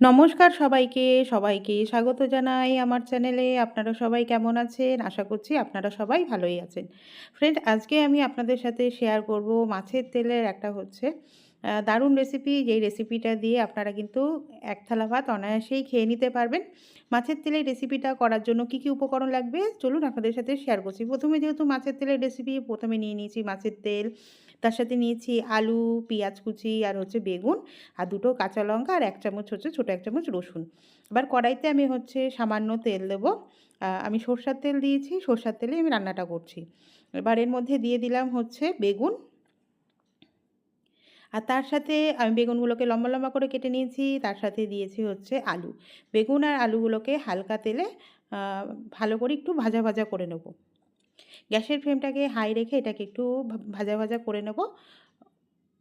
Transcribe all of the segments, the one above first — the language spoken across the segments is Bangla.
নমস্কার সবাইকে, সবাইকে স্বাগত জানাই আমার চ্যানেলে। আপনারা সবাই কেমন আছেন? আশা করছি আপনারা সবাই ভালোই আছেন। ফ্রেন্ড, আজকে আমি আপনাদের সাথে শেয়ার করব মাছের তেলের একটা দারুণ রেসিপি। যেই রেসিপিটা দিয়ে আপনারা কিন্তু এক থালা ভাত অনায়াসেই খেয়ে নিতে পারবেন। মাছের তেলের রেসিপিটা করার জন্য কী, কী উপকরণ লাগবে চলুন আপনাদের সাথে শেয়ার করছি। প্রথমে যেহেতু মাছের তেলের রেসিপি, প্রথমে নিয়ে নিয়েছি মাছের তেল, তার সাথে নিয়েছি আলু, পেঁয়াজ কুচি আর বেগুন, আর ২ টো কাঁচা লঙ্কা আর ১ চামচ ছোটো ১ চামচ রসুন। এবার কড়াইতে আমি সামান্য তেল দেবো। আমি সরষের তেল দিয়েছি, সরষের তেলেই আমি রান্নাটা করছি। এবার এর মধ্যে দিয়ে দিলাম বেগুন, আর তার সাথে আমি বেগুনগুলোকে লম্বা, লম্বা করে কেটে নিয়েছি। তার সাথে দিয়েছি আলু। বেগুন আর আলুগুলোকে হালকা তেলে আ ভালো করে একটু ভাজা, ভাজা করে নেব। গ্যাসের ফ্লেমটাকে হাই রেখে এটাকে একটু ভাজা, ভাজা করে নেব।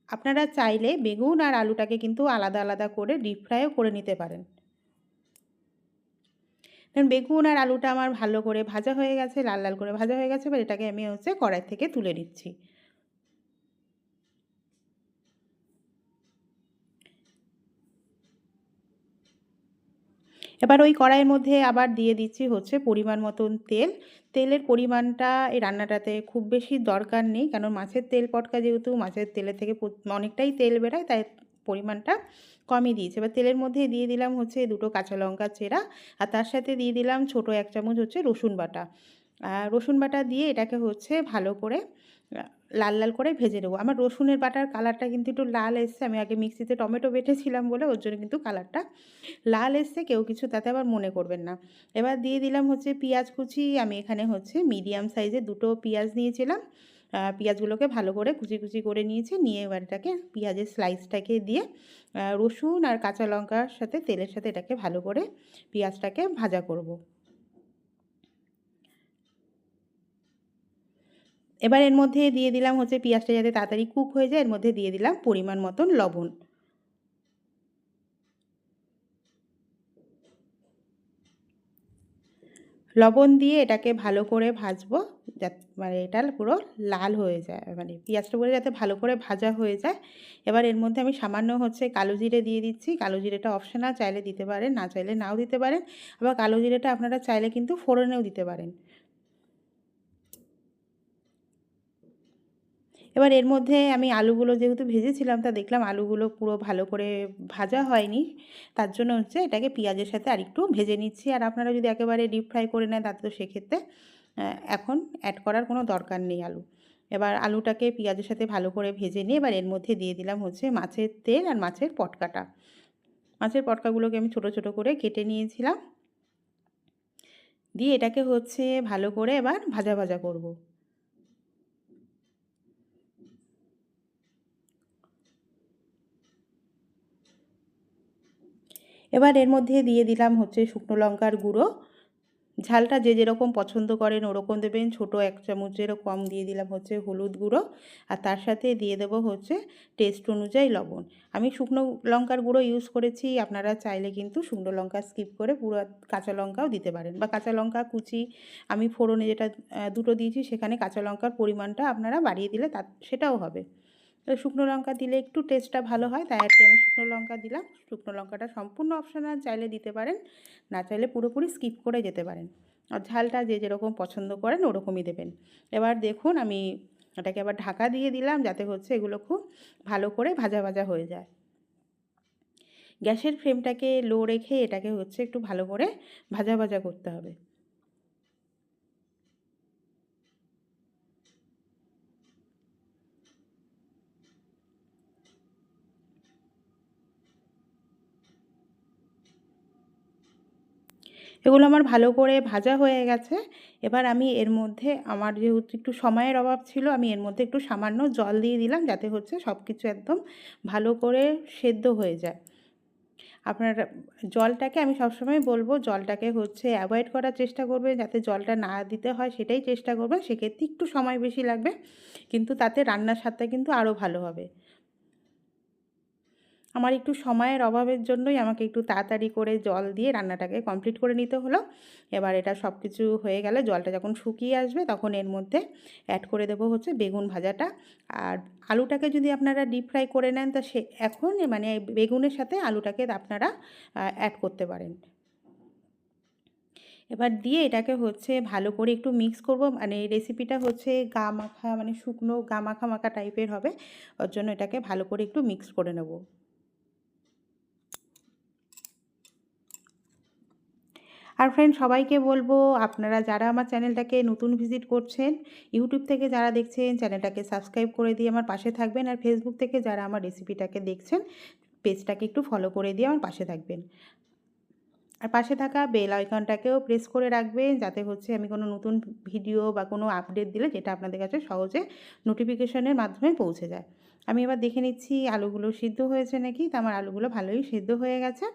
আপনারা চাইলে বেগুন আর আলুটাকে কিন্তু আলাদা, আলাদা করে ডিপ ফ্রাইও করে নিতে পারেন। কারণ বেগুন আর আলুটা আমার ভালো করে ভাজা হয়ে গেছে, লাল, লাল করে ভাজা হয়ে গেছে। এবার এটাকে আমি কড়াই থেকে তুলে নিচ্ছি। এবার ওই কড়াইয়ের মধ্যে আবার দিয়ে দিচ্ছি পরিমাণ মতন তেল। তেলের পরিমাণটা এই রান্নাটাতে খুব বেশি দরকার নেই। কারণ মাছের তেল পটকা, যেহেতু মাছের তেলের থেকে অনেকটাই তেল বেরোয়, তাই পরিমাণটা কমই দিয়েছি। এবার তেলের মধ্যে দিয়ে দিলাম ২ টো কাঁচা লঙ্কা চেরা, আর তার সাথে দিয়ে দিলাম ছোটো ১ চামচ রসুন বাটা। রসুন বাটা দিয়ে এটাকে ভালো করে আ লাল, লাল করে ভেজে নেবো। আমার রসুনের বাটার কালারটা কিন্তু একটু লাল এসছে। আমি আগে মিক্সিতে টমেটো বেটেছিলাম বলে ওর জন্য কিন্তু কালারটা লাল এসছে। কেউ কিছু তাতে আবার মনে করবেন না। এবার দিয়ে দিলাম পেঁয়াজ কুচি। আমি এখানে মিডিয়াম সাইজের ২ টো পেঁয়াজ নিয়েছিলাম। পেঁয়াজগুলোকে ভালো করে কুচি, কুচি করে নিয়েছি। নিয়ে এবার এটাকে পেঁয়াজের স্লাইসটাকে দিয়ে রসুন আর কাঁচা লঙ্কার সাথে তেলের সাথে এটাকে ভালো করে পেঁয়াজটাকে ভাজা করব। এবার এর মধ্যে দিয়ে দিলাম পেঁয়াজটা যাতে তাড়াতাড়ি কুক হয়ে যায়, এর মধ্যে দিয়ে দিলাম পরিমাণ মতন লবণ। লবণ দিয়ে এটাকে ভালো করে ভাজবো, মানে এটা পুরো লাল হয়ে যায়, মানে পেঁয়াজটা পুরো যাতে ভালো করে ভাজা হয়ে যায়। এবার এর মধ্যে আমি সামান্য কালো জিরে দিয়ে দিচ্ছি। কালো জিরেটা অপশনাল, চাইলে দিতে পারেন, না চাইলে নাও দিতে পারেন। আবার কালো জিরেটা আপনারা চাইলে কিন্তু ফোড়নেও দিতে পারেন। এবার এর মধ্যে আমি আলুগুলো যেহেতু ভেজেছিলাম, তা দেখলাম আলুগুলো পুরো ভালো করে ভাজা হয়নি। তার জন্য এটাকে পেঁয়াজের সাথে আরেকটু ভেজে নিচ্ছি। আর আপনারা যদি একেবারে ডিপ ফ্রাই করে নেন, তাতে তো সেক্ষেত্রে এখন অ্যাড করার কোনো দরকার নেই আলু। এবার আলুটাকে পেঁয়াজের সাথে ভালো করে ভেজে নিয়ে এবার এর মধ্যে দিয়ে দিলাম মাছের তেল আর মাছের পটকাটা। মাছের পটকাগুলোকে আমি ছোটো, ছোটো করে কেটে নিয়েছিলাম। দিয়ে এটাকে ভালো করে এবার ভাজা, ভাজা করব। এবার এর মধ্যে দিয়ে দিলাম শুকনো লঙ্কার গুঁড়ো। ঝালটা যে যেরকম পছন্দ করেন ওরকম দেবেন। ছোটো ১ চামচেরও কম দিয়ে দিলাম হলুদ গুঁড়ো, আর তার সাথে দিয়ে দেবো টেস্ট অনুযায়ী লবণ। আমি শুকনো লঙ্কার গুঁড়ো ইউজ করেছি। আপনারা চাইলে কিন্তু শুকনো লঙ্কা স্কিপ করে পুরো কাঁচা লঙ্কাও দিতে পারেন, বা কাঁচা লঙ্কা কুচি আমি ফোড়নে যেটা ২ টো দিয়েছি, সেখানে কাঁচা লঙ্কার পরিমাণটা আপনারা বাড়িয়ে দিলে সেটাও হবে। তো শুকনো লঙ্কা দিলে একটু টেস্টটা ভালো হয়, তাই আরকি আমি শুকনো লঙ্কা দিলাম। শুকনো লঙ্কাটা সম্পূর্ণ অপশনাল, চাইলে দিতে পারেন, না চাইলে পুরোপুরি স্কিপ করে যেতে পারেন। আর ঝালটা যে যেরকম পছন্দ করেন ওরকমই দেবেন। এবার দেখুন আমি এটাকে আবার ঢাকা দিয়ে দিলাম, যাতে এগুলো খুব ভালো করে ভাজা ভাজা হয়ে যায়। গ্যাসের ফ্লেমটাকে লো রেখে এটাকে একটু ভালো করে ভাজা ভাজা করতে হবে। এগুলো আমার ভালো করে ভাজা হয়ে গেছে। এবার আমি এর মধ্যে, আমার যেহেতু একটু সময়ের অভাব ছিল, আমি এর মধ্যে একটু সামান্য জল দিয়ে দিলাম, যাতে সব কিছু একদম ভালো করে সেদ্ধ হয়ে যায়। আপনারা জলটাকে, আমি সবসময় বলব, জলটাকে অ্যাভয়েড করার চেষ্টা করবেন, যাতে জলটা না দিতে হয় সেটাই চেষ্টা করবেন। সেক্ষেত্রে একটু সময় বেশি লাগবে, কিন্তু তাতে রান্নার স্বাদটা কিন্তু আরও ভালো হবে। আমার একটু সময়ের অভাবের জন্যই আমাকে একটু তাড়াতাড়ি করে জল দিয়ে রান্নাটাকে কমপ্লিট করে নিতে হলো। এবার এটা সব কিছু হয়ে গেলে জলটা যখন শুকিয়ে আসবে তখন এর মধ্যে অ্যাড করে দেবো হচ্ছে বেগুন ভাজাটা। আর আলুটাকে যদি আপনারা ডিপ ফ্রাই করে নেন তা সে এখন মানে বেগুনের সাথে আলুটাকে আপনারা অ্যাড করতে পারেন। এবার দিয়ে এটাকে হচ্ছে ভালো করে একটু মিক্স করব, মানে রেসিপিটা হচ্ছে গা মাখা, মানে শুকনো গা মাখা মাখা টাইপের হবে, ওর জন্য এটাকে ভালো করে একটু মিক্স করে নেব। আর ফ্রেন্ড সবাইকে বলবো, আপনারা যারা আমার চ্যানেলটাকে নতুন ভিজিট করছেন, ইউটিউব থেকে যারা দেখছেন চ্যানেলটাকে সাবস্ক্রাইব করে দিয়ে আমার পাশে থাকবেন, আর ফেসবুক থেকে যারা আমার রেসিপিটাকে দেখছেন পেজটাকে একটু ফলো করে দিয়ে আমার পাশে থাকবেন। আর পাশে থাকা বেল আইকনটাকেও প্রেস করে রাখবেন, যাতে হচ্ছে আমি কোনো নতুন ভিডিও বা কোনো আপডেট দিলে যেটা আপনাদের কাছে সহজে নোটিফিকেশনের মাধ্যমে পৌঁছে যায়। আমি এবার দেখে নিচ্ছি আলুগুলো সিদ্ধ হয়েছে নাকি। তো আমার আলুগুলো ভালোই সিদ্ধ হয়ে গেছে।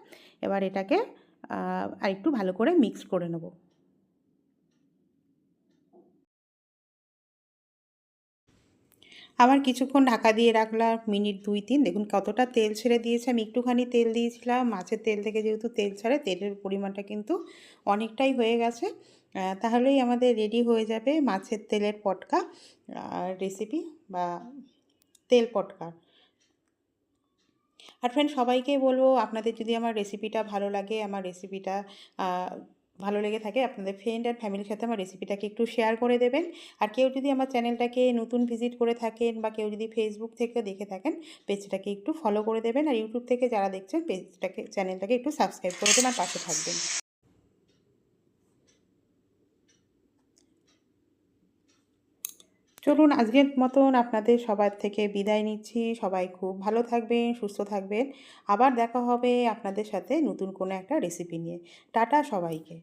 এবার এটাকে আরেকটু ভালো করে মিক্স করে নেব। আবার কিছুক্ষণ ঢাকা দিয়ে রাখলাম, মিনিট 2-3। দেখুন কতটা তেল ছেড়ে দিয়েছে। আমি একটুখানি তেল দিয়েছিলাম, মাছের তেল থেকে যেহেতু তেল ছাড়ে, তেলের পরিমাণটা কিন্তু অনেকটাই হয়ে গেছে। তাহলেই আমাদের রেডি হয়ে যাবে মাছের তেলের পটকা রেসিপি বা তেল পটকা। আর ফ্রেন্ড সবাইকেই বলবো, আপনাদের যদি আমার রেসিপিটা ভালো লাগে, আমার রেসিপিটা ভালো লেগে থাকে, আপনাদের ফ্রেন্ড আর ফ্যামিলির সাথে আমার রেসিপিটাকে একটু শেয়ার করে দেবেন। আর কেউ যদি আমার চ্যানেলটাকে নতুন ভিজিট করে থাকেন বা কেউ যদি ফেসবুক থেকে দেখে থাকেন, পেজটাকে একটু ফলো করে দেবেন। আর ইউটিউব থেকে যারা দেখছেন চ্যানেলটাকে একটু সাবস্ক্রাইব করে দেবেন আর পাশে থাকবেন। চলুন আজকের মতন আপনাদের সবার থেকে বিদায় নিচ্ছি। সবাই খুব ভালো থাকবেন, সুস্থ থাকবেন। আবার দেখা হবে আপনাদের সাথে নতুন কোনো একটা রেসিপি নিয়ে। টাটা সবাইকে।